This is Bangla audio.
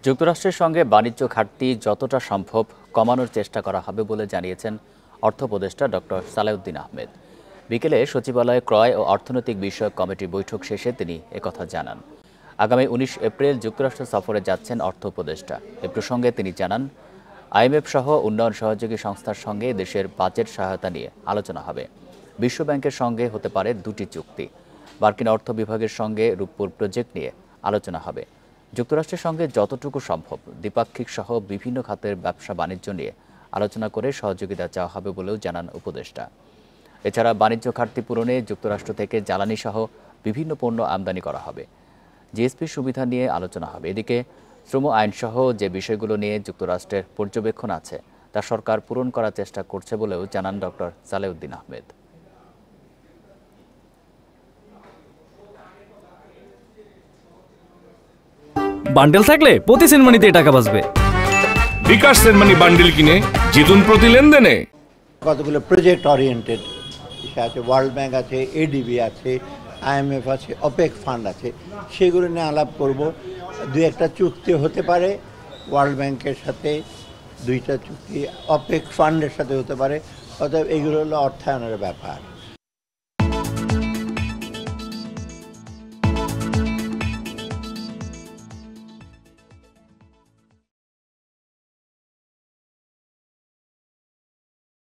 যুক্তরাষ্ট্রের সঙ্গে বাণিজ্য ঘাটতি যতটা সম্ভব কমানোর চেষ্টা করা হবে বলে জানিয়েছেন অর্থ উপদেষ্টা ডক্টর সালেউদ্দিন আহমেদ। বিকেলে সচিবালয়ে ক্রয় ও অর্থনৈতিক বিষয়ক কমিটির বৈঠক শেষে তিনি একথা জানান। আগামী ১৯ এপ্রিল যুক্তরাষ্ট্র সফরে যাচ্ছেন অর্থ উপদেষ্টা। এ প্রসঙ্গে তিনি জানান, আইএমএফ সহ উন্নয়ন সহযোগী সংস্থার সঙ্গে দেশের বাজেট সহায়তা নিয়ে আলোচনা হবে। বিশ্বব্যাংকের সঙ্গে হতে পারে ২টি চুক্তি। মার্কিন অর্থ বিভাগের সঙ্গে রূপপুর প্রজেক্ট নিয়ে আলোচনা হবে। যুক্তরাষ্ট্রের সঙ্গে যতটুকু সম্ভব দ্বিপাক্ষিক সহ বিভিন্ন খাতের ব্যবসা বাণিজ্য নিয়ে আলোচনা করে সহযোগিতা চাওয়া হবে বলেও জানান উপদেষ্টা। এছাড়া বাণিজ্য ঘাটতি পূরণে যুক্তরাষ্ট্র থেকে জ্বালানি সহ বিভিন্ন পণ্য আমদানি করা হবে। জিএসপি সুবিধা নিয়ে আলোচনা হবে। এদিকে শ্রম আইনসহ যে বিষয়গুলো নিয়ে যুক্তরাষ্ট্রের পর্যবেক্ষণ আছে তা সরকার পূরণ করার চেষ্টা করছে বলেও জানান ডক্টর সালেউদ্দিন আহমেদ। বান্ডেল থাকলে প্রতি সেনমানিতে টাকা বাঁচবে। বিকাশ সেনমানি বান্ডেল কিনে জিতুন প্রতি লেনদেনে। কতগুলো প্রজেক্ট ওরিয়েন্টেড আছে, ওয়ার্ল্ড ব্যাংক আছে, এডিবি আছে, আইএমএফ আছে, অপেক ফান্ড আছে, সেগুলো নিয়ে আলাপ করব। দু একটা চুক্তি হতে পারে ওয়ার্ল্ড ব্যাংকের সাথে, 2টা চুক্তি অপেক ফান্ডের সাথে হতে পারে। অতএব এগুলো হলো অর্থায়নের ব্যাপার।